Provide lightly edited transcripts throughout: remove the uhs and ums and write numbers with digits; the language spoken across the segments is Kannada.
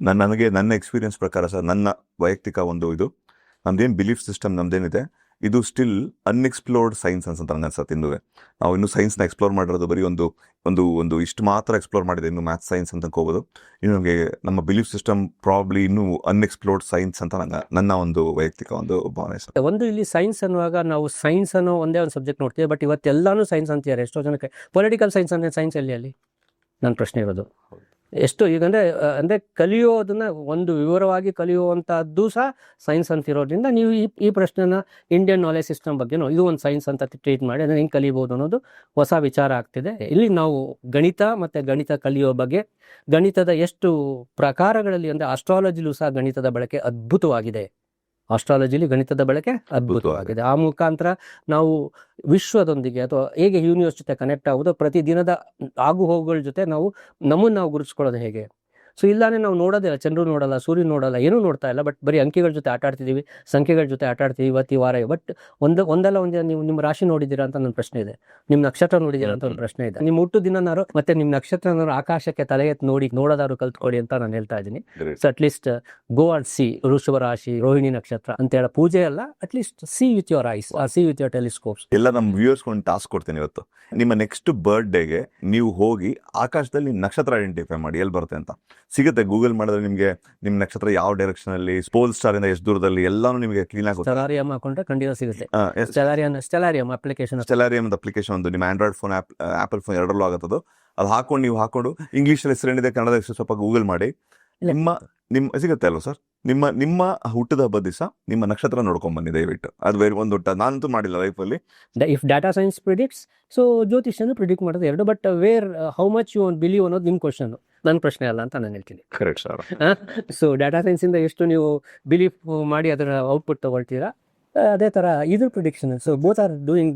ನನಗೆ ನನ್ನ ಎಕ್ಸ್ಪೀರಿಯನ್ಸ್ ಪ್ರಕಾರ ಸರ್, ನನ್ನ ವೈಯಕ್ತಿಕ ಒಂದು ಇದು ನಮ್ದೇನು ಬಿಲೀಫ್ ಸಿಸ್ಟಮ್ ನಮ್ದೇನಿದೆ ಇದು ಸ್ಟಿಲ್ ಅನ್ಎಕ್ಸ್ಪ್ಲೋರ್ಡ್ ಸೈನ್ಸ್ ಅಂತ ನನಗೆ ಅನ್ಸುತ್ತೆ. ನಾವು ಇನ್ನೂ ಸೈನ್ಸ್ನ ಎಕ್ಸ್ಪ್ಲೋರ್ ಮಾಡಿರೋದು ಬರೀ ಒಂದು ಇಷ್ಟು ಮಾತ್ರ ಎಕ್ಸ್ಪ್ಲೋರ್ ಮಾಡಿದೆ, ಇನ್ನು ಮ್ಯಾಥ್ಸ್ ಸೈನ್ಸ್ ಅಂತ ಅನ್ಕೋಬೋದು. ಇನ್ನು ನಮಗೆ ನಮ್ಮ ಬಿಲೀಫ್ ಸಿಸ್ಟಮ್ ಪ್ರಾಬ್ಲಿ ಇನ್ನೂ ಅನ್ಎಕ್ಸ್ಪ್ಲೋರ್ಡ್ ಸೈನ್ಸ್ ಅಂತ ನನ್ನ ಒಂದು ವೈಯಕ್ತಿಕ ಒಂದು ಭಾವನೆ ಸರ್. ಒಂದು ಇಲ್ಲಿ ಸೈನ್ಸ್ ಅನ್ನುವಾಗ ನಾವು ಸೈನ್ಸ್ ಅನ್ನೋ ಒಂದೇ ಒಂದು ಸಬ್ಜೆಕ್ಟ್ ನೋಡ್ತೀವಿ, ಬಟ್ ಇವತ್ತೆಲ್ಲಾನು ಸೈನ್ಸ್ ಅಂತಿದ್ದಾರೆ. ಎಷ್ಟೋ ಜನಕ್ಕೆ ಪೊಲಿಟಿಕಲ್ ಸೈನ್ಸ್ ಅಂದರೆ ಸೈನ್ಸ್ ಅಲ್ಲಿ ನನ್ನ ಪ್ರಶ್ನೆ ಇರೋದು. ಎಷ್ಟು ಅಂದರೆ ಕಲಿಯೋದನ್ನ ಒಂದು ವಿವರವಾಗಿ ಕಲಿಯುವಂಥದ್ದು ಸಹ ಸೈನ್ಸ್ ಅಂತಿರೋದ್ರಿಂದ ನೀವು ಈ ಪ್ರಶ್ನೆನ ಇಂಡಿಯನ್ ನಾಲೆಜ್ ಸಿಸ್ಟಮ್ ಬಗ್ಗೆ ಇದು ಒಂದು ಸೈನ್ಸ್ ಅಂತ ಟ್ರೀಟ್ ಮಾಡಿ ಅದನ್ನು ಹೆಂಗೆ ಕಲಿಬೋದು ಅನ್ನೋದು ಹೊಸ ವಿಚಾರ ಆಗ್ತಿದೆ. ಇಲ್ಲಿ ನಾವು ಗಣಿತ ಮತ್ತು ಗಣಿತ ಕಲಿಯೋ ಬಗ್ಗೆ, ಗಣಿತದ ಎಷ್ಟು ಪ್ರಕಾರಗಳಲ್ಲಿ ಅಂದರೆ ಆಸ್ಟ್ರಾಲಜಿಲೂ ಸಹ ಗಣಿತದ ಬಳಕೆ ಅದ್ಭುತವಾಗಿದೆ. ಆಸ್ಟ್ರಾಲಜಿಲಿ ಗಣಿತದ ಬಳಕೆ ಅದ್ಭುತವಾಗಿದೆ. ಆ ಮುಖಾಂತರ ನಾವು ವಿಶ್ವದೊಂದಿಗೆ ಅಥವಾ ಹೇಗೆ ಯೂನಿವರ್ಸ್ ಜೊತೆ ಕನೆಕ್ಟ್ ಆಗೋದು, ಪ್ರತಿದಿನದ ಆಗು ಹೋಗುಗಳ ಜೊತೆ ನಮ್ಮನ್ನು ನಾವು ಗುರುತಿಸ್ಕೊಳ್ಳೋದು ಹೇಗೆ. ಸೊ ಇಲ್ಲಾನೆ ನಾವು ನೋಡೋದಿಲ್ಲ, ಚಂದ್ರು ನೋಡಲ್ಲ, ಸೂರ್ಯ ನೋಡಲ್ಲ, ಏನೂ ನೋಡ್ತಾ ಇಲ್ಲ, ಬಟ್ ಬರೀ ಅಂಕಿಗಳ ಜೊತೆ ಆಟ ಆಡ್ತಿದ್ದೀವಿ, ಸಂಖ್ಯೆಗಳ ಜೊತೆ ಆಟ ಆಡ್ತೀವಿ ಇವತ್ತು ಈ ವಾರ. ಬಟ್ ಒಂದಲ್ಲ ಒಂದಿನ ನೀವು ನಿಮ್ಮ ರಾಶಿ ನೋಡಿದ್ದೀರಾ ಅಂತ ನನ್ನ ಪ್ರಶ್ನೆ ಇದೆ, ನಿಮ್ಮ ನಕ್ಷತ್ರ ನೋಡಿದ್ದೀರಾ ಅಂತ ಒಂದು ಪ್ರಶ್ನೆ ಇದೆ. ನಿಮ್ಮ ಹುಟ್ಟು ದಿನನಾರು ಮತ್ತೆ ನಿಮ್ಮ ನಕ್ಷತ್ರನಾರು ಆಕಾಶಕ್ಕೆ ತಲೆ ಎತ್ತಿ ನೋಡೋದಾದ್ರು ಕಲ್ತ್ಕೊಳ್ಳಿ ಅಂತ ನಾನು ಹೇಳ್ತಾ ಇದ್ದೀನಿ. So at least go and C ವೃಷಭ ರಾಶಿ, ರೋಹಿಣಿ ನಕ್ಷತ್ರ ಅಂತ ಹೇಳೋ ಪೂಜೆ ಅಲ್ಲ, at least C with your ice, C with your telescopes. ಎಲ್ಲ ನಮ್ಮ ವ್ಯೂವರ್ಸ್ ಒಂದು ಟಾಸ್ಕ್ ಕೊಡ್ತೀನಿ ಇವತ್ತು. ನಿಮ್ಮ ನೆಕ್ಸ್ಟ್ ಬರ್ತ್ಡೇಗೆ ನೀವು ಹೋಗಿ ಆಕಾಶದಲ್ಲಿ ನಕ್ಷತ್ರ ಐಡೆಂಟಿಫೈ ಮಾಡಿ, ಎಲ್ಲಿ ಬರುತ್ತೆ ಅಂತ ಸಿಗುತ್ತೆ. ಗೂಗಲ್ ಮಾಡಿದ್ರೆ ನಿಮಗೆ ನಿಮ್ಮ ನಕ್ಷತ್ರ ಯಾವ ಡೈರೆಕ್ಷನ್ ಅಲ್ಲಿ, ಪೋಲ್ ಸ್ಟಾರ್ ಇಂದ ಎಷ್ಟು ದೂರದಲ್ಲಿ, ಎಲ್ಲಾನು ನಿಮಗೆ ಕ್ಲೀನ್ ಆಗುತ್ತೆ. ಸ್ಟೆಲಾರಿಯಂ ಹಾಕೊಂಡ್ರೆ ಖಂಡಿತ ಸಿಗುತ್ತೆ. ಸ್ಟೆಲಾರಿಯಂ ಅಪ್ಲಿಕೇಶನ್, ಸ್ಟೆಲಾರಿಯಂ ಅಪ್ಲಿಕೇಶನ್ ಒಂದು ನಿಮ್ಮ ಆಂಡ್ರಾಯ್ಡ್ ಫೋನ್, ಆಪಲ್ ಫೋನ್ ಎರಡರಲ್ಲೂ ಆಗುತ್ತದು. ಅದು ಹಾಕೊಂಡು ಇಂಗ್ಲೀಷಲ್ಲಿ ಹೆಸರೇನಿದೆ, ಕನ್ನಡ ಹೆಸರು ಸ್ವಲ್ಪ ಗೂಗಲ್ ಮಾಡಿ ನಿಮ್ಮ ಸಿಗುತ್ತೆ ಅಲ್ವ ಸರ್. ನಿಮ್ಮ ಹುಟ್ಟದ ಹಬ್ಬದ ದಿವಸ ನಿಮ್ಮ ನಕ್ಷತ್ರ ನೋಡ್ಕೊಂಡ್ ಬನ್ನಿ ದಯವಿಟ್ಟು. ಅದು ಒಂದು ನಾನಂತೂ ಮಾಡಿಲ್ಲ ಲೈಫಲ್ಲಿ. If data science predicts, so ಜ್ಯೋತಿಷ್ಯನು ಪ್ರಿಡಿಕ್ಟ್ ಮಾಡೋದು ಎರಡು. But how much you believe ಅನ್ನೋದು ನಿಮ್ಮ ಕ್ವಶನ್, ನನ್ನ ಪ್ರಶ್ನೆ ಅಲ್ಲ ಅಂತ ನಾನು ಹೇಳ್ತೀನಿ. Correct sir. So data science ಇಂದ ಎಷ್ಟು ನೀವು ಬಿಲೀಫ್ ಮಾಡಿ ಅದರ ಔಟ್ಪುಟ್ ತಗೊಳ್ತೀರಾ, ಅದೇ ತರ ಇದು prediction. So both are doing.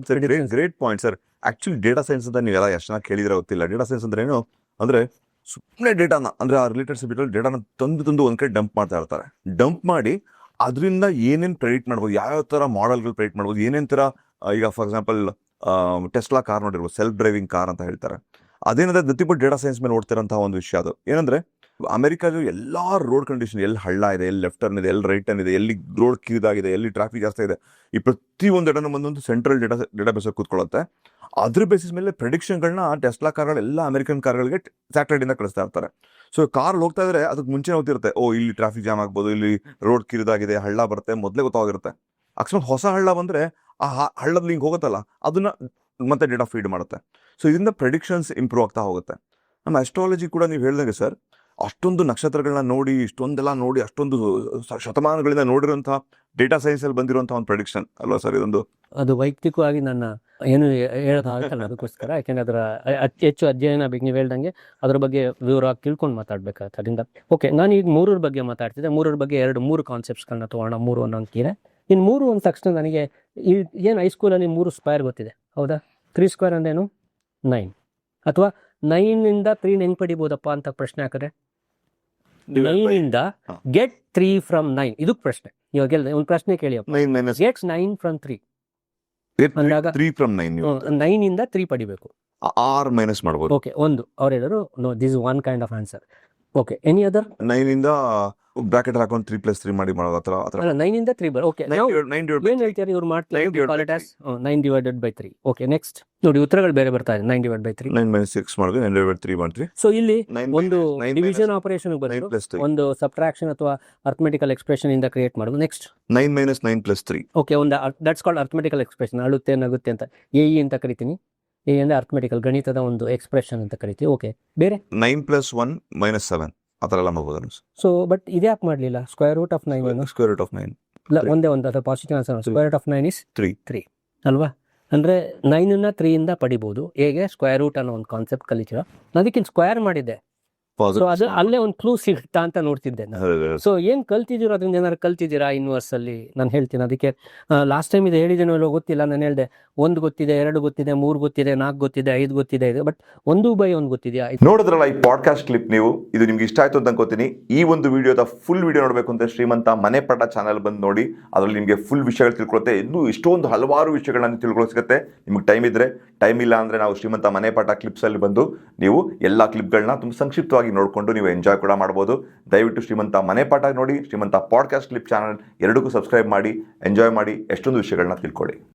Great point sir. Actually data science ಅಂತ ನೀವೆಲ್ಲ ಎಷ್ಟು ಜನ ಕೇಳಿದ್ರೆ ಗೊತ್ತಿಲ್ಲ. ಡೇಟಾ ಸೈನ್ಸ್ ಅಂದ್ರೆ ಏನು ಅಂದ್ರೆ ಸುಮ್ಮನೆ ಡೇಟಾನ, ಅಂದ್ರೆ ಆ ರಿಲೇಟೆಡ್ ಸಬ್ಜೆಕ್ಟ್ ಡೇಟಾನ ತಂದು ಒಂದ್ ಕಡೆ ಡಂಪ್ ಮಾಡ್ತಾ ಇರ್ತಾರೆ. ಡಂಪ್ ಮಾಡಿ ಅದರಿಂದ ಏನೇನು ಪ್ರೆಡಿಕ್ಟ್ ಮಾಡ್ಬೋದು, ಯಾವ್ಯಾವ ಥರ ಮಾಡೆಲ್ಗಳು ಪ್ರೆಡಿಕ್ಟ್ ಮಾಡ್ಬೋದು, ಏನೇನು ಥರ. ಈಗ ಫಾರ್ ಎಕ್ಸಾಂಪಲ್ ಟೆಸ್ಲಾ ಕಾರ್ ನೋಡಿರ್ಬೋದು, ಸೆಲ್ಫ್ ಡ್ರೈವಿಂಗ್ ಕಾರ್ ಅಂತ ಹೇಳ್ತಾರೆ. ಅದೇನಂದ್ರೆ ನಥಿಂಗ್ ಬಟ್ ಡೇಟಾ ಸೈನ್ಸ್ ಮೇಲೆ ನೋಡ್ತಿರೋಂಥ ಒಂದು ವಿಷಯ. ಅದು ಏನಂದ್ರೆ ಅಮೆರಿಕಾದ ಎಲ್ಲ ರೋಡ್ ಕಂಡೀಷನ್, ಎಲ್ಲಿ ಹಳ್ಳ ಇದೆ, ಎಲ್ಲಿ ಲೆಫ್ಟ್ ಟರ್ನ್ ಇದೆ, ಎಲ್ಲಿ ರೈಟ್ ಟರ್ನ್ ಇದೆ, ಎಲ್ಲಿ ರೋಡ್ ಕಿರಿದಾಗಿದೆ, ಎಲ್ಲಿ ಟ್ರಾಫಿಕ್ ಜಾಸ್ತಿ ಇದೆ, ಈ ಪ್ರತಿಯೊಂದು ಡೇಟಾನ ಬಂದೊಂದು ಸೆಂಟ್ರಲ್ ಡೇಟಾಬೇಸ್ ಕೂತ್ಕೊಳ್ಳುತ್ತೆ. ಅದ್ರ ಬೇಸಿಸ್ ಮೇಲೆ ಪ್ರೆಡಿಕ್ಷನ್ಗಳನ್ನ ಟೆಸ್ಲಾ ಕಾರ್ಗಳೆಲ್ಲ ಅಮೆರಿಕನ್ ಕಾರ್ಗಳಿಗೆ ಸ್ಯಾಟಲೈಟಿಂದ ಕಳಿಸ್ತಾ ಇರ್ತಾರೆ. ಸೊ ಕಾರ್ ಹೋಗ್ತಾ ಇದ್ರೆ ಅದಕ್ಕೆ ಮುಂಚೆ ಹೋಗ್ತಿರುತ್ತೆ, ಇಲ್ಲಿ ಟ್ರಾಫಿಕ್ ಜಾಮ್ ಆಗ್ಬೋದು, ಇಲ್ಲಿ ರೋಡ್ ಕಿರಿದಾಗಿದೆ, ಹಳ್ಳ ಬರುತ್ತೆ, ಮೊದಲೇ ಗೊತ್ತಾಗಿರುತ್ತೆ. ಅಕಸ್ಮಾತ್ ಹೊಸ ಹಳ್ಳ ಬಂದ್ರೆ ಆ ಹಳ್ಳದ ಲಿಂಕ್ ಹೋಗುತ್ತಲ್ಲ, ಅದನ್ನ ಮತ್ತೆ ಡೇಟಾ ಫೀಡ್ ಮಾಡುತ್ತೆ. ಸೊ ಇದರಿಂದ ಪ್ರೆಡಿಕ್ಷನ್ಸ್ ಇಂಪ್ರೂವ್ ಆಗ್ತಾ ಹೋಗುತ್ತೆ. ನಮ್ಮ ಆಸ್ಟ್ರಾಲಜಿ ಕೂಡ ನೀವು ಹೇಳಿದಂಗೆ ಸರ್, ಅಷ್ಟೊಂದು ನಕ್ಷತ್ರಗಳನ್ನ ನೋಡಿ, ಇಷ್ಟೊಂದೆಲ್ಲ ನೋಡಿ, ಅಷ್ಟೊಂದು ಶತಮಾನಗಳಿಂದ ನೋಡಿರುವಂತಹ ಡೇಟಾ ಸೈನ್ಸ್ ಅಲ್ಲಿ ಬಂದಿರುವಂತಹ ಒಂದು ಪ್ರೆಡಿಕ್ಷನ್ ಅಲ್ವಾ ಸರ್ ಇದೊಂದು. ಅದು ವೈಯಕ್ತಿಕವಾಗಿ ನನ್ನ ಏನು ಹೇಳೋದಾಗಲ್ಲ, ಅದಕ್ಕೋಸ್ಕರ ಯಾಕೆಂದ್ರೆ ಅದರ ಹೆಚ್ಚು ಅಧ್ಯಯನ ಬೇಕು. ನೀವು ಹೇಳ್ದಂಗೆ ಅದ್ರ ಬಗ್ಗೆ ವಿವರವಾಗಿ ತಿಳ್ಕೊಂಡು ಮಾತಾಡ್ಬೇಕಾಗುತ್ತೆ. ಅದರಿಂದ ಓಕೆ, ನಾನು ಈಗ ಮೂರರ ಬಗ್ಗೆ ಮಾತಾಡ್ತಿದ್ದೆ. ಮೂರರ ಬಗ್ಗೆ ಮೂರು ಕಾನ್ಸೆಪ್ಟ್ಸ್ಗಳನ್ನ ತೊಗೊಳ್ಳೋಣ. ಮೂರು ಅನ್ನೋಂತೀರ ಇನ್ನು ಮೂರು ಅಂದ ತಕ್ಷಣ ನನಗೆ ಏನು ಹೈಸ್ಕೂಲಲ್ಲಿ 3 ಸ್ಕ್ವೇರ್ ಗೊತ್ತಿದೆ, ಹೌದಾ? 3 ಸ್ಕ್ವೇರ್ ಅಂದೇನು 9, ಅಥವಾ 9 3 ಹೆಂಗ್ ಪಡಿಬೋದಪ್ಪ ಅಂತ ಪ್ರಶ್ನೆ ಹಾಕಿದ್ರೆ 9 ಗೆಟ್ 3 ಫ್ರಮ್ 9, ಇದು ಪ್ರಶ್ನೆ. ಇವಾಗ ಒಂದು ಪ್ರಶ್ನೆ ಕೇಳಿಯಪ್ಪ, ಗೆಟ್ಸ್ 9 ಫ್ರಮ್ 3 ಅಂದಾಗ 3 ಫ್ರಮ್ 9 9 3 ಪಡಿಬೇಕು, ಆರ್ ಮೈನಸ್ ಮಾಡ್ಬೋದು. ಓಕೆ, ಒಂದು ಅವ್ರು ಹೇಳಿದ್ರು no, this one kind of answer. Okay, any other? 9 bracket ಹಾಕೊಂಡು 3+3 ಮಾಡಿ ಮಾಡೋದು ಆ ಥರ. 9 3 ಬರ್. ಓಕೆ, ಏನ್ ಹೇಳ್ತಾರೆ ಇವ್ರು ಮಾಡ್ತಾರೆ 9/3. ಓಕೆ, ನೆಕ್ಸ್ಟ್ ನೋಡಿ, ಉತ್ತರಗಳು ಬೇರೆ ಬರ್ತಾ ಇದೆ. 9/3, 9 - 6 ಮಾಡಿದ್ರೆ 9/3 ಮಾಡ್ತೀವಿ. ಸೊ ಇಲ್ಲಿ ಒಂದು ಡಿವಿಷನ್ ಆಪರೇಷನ್ ಬಂದು ಒಂದು ಸಬ್ಟ್ರಾಕ್ಷನ್ ಅಥವಾ ಅರ್ಥಮೆಟಿಕಲ್ ಎಕ್ಸ್ಪ್ರೆಷನ್ ಇಂದ ಕ್ರಿಯೇಟ್ ಮಾಡೋದು. ನೆಕ್ಸ್ಟ್ 9 - 9 + 3. ಓಕೆ, ಒಂದು ದಟ್ಸ್ ಕಾಲ್ಡ್ ಅರ್ಥಮೆಟಿಕಲ್ ಎಕ್ಸ್ಪ್ರೆಷನ್. ಅಳುತ್ತೆ, ನಗುತ್ತೆ ಅಂತ ಎಇ ಅಂತ ಕರಿತೀನಿ. ಎ ಅಂದ್ರೆ ಅರ್ಥಮೆಟಿಕಲ್, ಗಣಿತದ ಒಂದು ಎಕ್ಸ್ಪ್ರೆಷನ್ ಅಂತ ಕರಿತೀವಿ. ಓಕೆ, ಬೇರೆ 9 + 1 - 7 ಆ ಥರ ಎಲ್ಲ ಮಾಡ್ಬೋದು. ಸೊ ಬಟ್ ಇದ್ಯಾಕೆ ಮಾಡಲಿಲ್ಲ? ಸ್ಕ್ವೇರ್ ರೂಟ್ ಆಫ್ 9 ಏನು? ಸ್ಕ್ವೇರ್ ರೂಟ್ ಆಫ್ 9 ಒಂದೇ ಒಂದು, ಅದು positive answer. Square root of 9 is 3 ಅಲ್ವಾ? ಅಂದರೆ 9ನ್ನ 3 ಪಡಿಬೋದು. ಹೇಗೆ? ಸ್ಕ್ವೇರ್ ರೂಟ್ ಅನ್ನೋ ಒಂದು ಕಾನ್ಸೆಪ್ಟ್ ಕಲಿತೀರ. ಅದಕ್ಕಿಂತ ಸ್ಕ್ವೇರ್ ಮಾಡಿದ್ದೆ. ಸೊ ಅದು ಅಲ್ಲೇ ಒಂದು ಕ್ಲೂ ಸಿಗುತ್ತಾ ಅಂತ ನೋಡ್ತಿದ್ದೆ ನಾನು. ಸೊ ಏನ್ ಕಲ್ತಿದ್ದೀರೋ ಅದರಿಂದ ಏನಾದ್ರು ಕಲ್ತಿದ್ದೀರಾ ಯೂನಿವರ್ಸ್ ಅಲ್ಲಿ? ನಾನು ಹೇಳ್ತೀನಿ. ಅದಕ್ಕೆ ಲಾಸ್ಟ್ ಟೈಮ್ ಇದು ಹೇಳಿದ್ದೇನೋ ಗೊತ್ತಿಲ್ಲ, ನಾನು ಹೇಳಿದೆ 1 ಗೊತ್ತಿದೆ, 2 ಗೊತ್ತಿದೆ, 3 ಗೊತ್ತಿದೆ, 4 ಗೊತ್ತಿದೆ, 5 ಗೊತ್ತಿದೆ, ಬಟ್ 1/1 ಗೊತ್ತಿದೆಯಾ? ನೋಡಿದ್ರಲ್ಲ ಈ ಪಾಡ್ಕಾಸ್ಟ್ ಕ್ಲಿಪ್ ನೀವು, ಇದು ನಿಮ್ಗೆ ಇಷ್ಟ ಆಯ್ತು ಅಂತ ಅನ್ಕೋತೀನಿ. ಈ ಒಂದು ವಿಡಿಯೋದ ಫುಲ್ ವಿಡಿಯೋ ನೋಡಬೇಕು ಅಂತ ಶ್ರೀಮಂತ ಮನೆಪಾಠ ಚಾನಲ್ ಬಂದು ನೋಡಿ. ಅದರಲ್ಲಿ ನಿಮಗೆ ಫುಲ್ ವಿಷಯಗಳು ತಿಳ್ಕೊಳುತ್ತೆ. ಇನ್ನೂ ಇಷ್ಟೊಂದು ಹಲವಾರು ವಿಷಯಗಳನ್ನ ತಿಳ್ಕೊಳ್ಳೋ ಸಿಗುತ್ತೆ. ನಿಮ್ಗೆ ಟೈಮ್ ಇದ್ರೆ, ಟೈಮ್ ಇಲ್ಲ ಅಂದ್ರೆ ನಾವು ಶ್ರೀಮಂತ ಮನೆಪಾಠ ಕ್ಲಿಪ್ಸ್ ಅಲ್ಲಿ ಬಂದು ನೀವು ಎಲ್ಲಾ ಕ್ಲಿಪ್ಗಳನ್ನ ತುಂಬ ಸಂಕ್ಷಿಪ್ತವಾಗಿ ಸುಲಭವಾಗಿ ನೋಡಿಕೊಂಡು ನೀವು ಎಂಜಾಯ್ ಕೂಡ ಮಾಡ್ಬೋದು. ದಯವಿಟ್ಟು ಶ್ರೀಮಂತ ಮನೆ ಪಾಠ ನೋಡಿ, ಶ್ರೀಮಂತ ಪಾಡ್ಕಾಸ್ಟ್ ಕ್ಲಿಪ್ ಚಾನಲ್ ಎರಡಕ್ಕೂ ಸಬ್ಸ್ಕ್ರೈಬ್ ಮಾಡಿ, ಎಂಜಾಯ್ ಮಾಡಿ, ಎಷ್ಟೊಂದು ವಿಷಯಗಳನ್ನ ತಿಳ್ಕೊಳ್ಳಿ.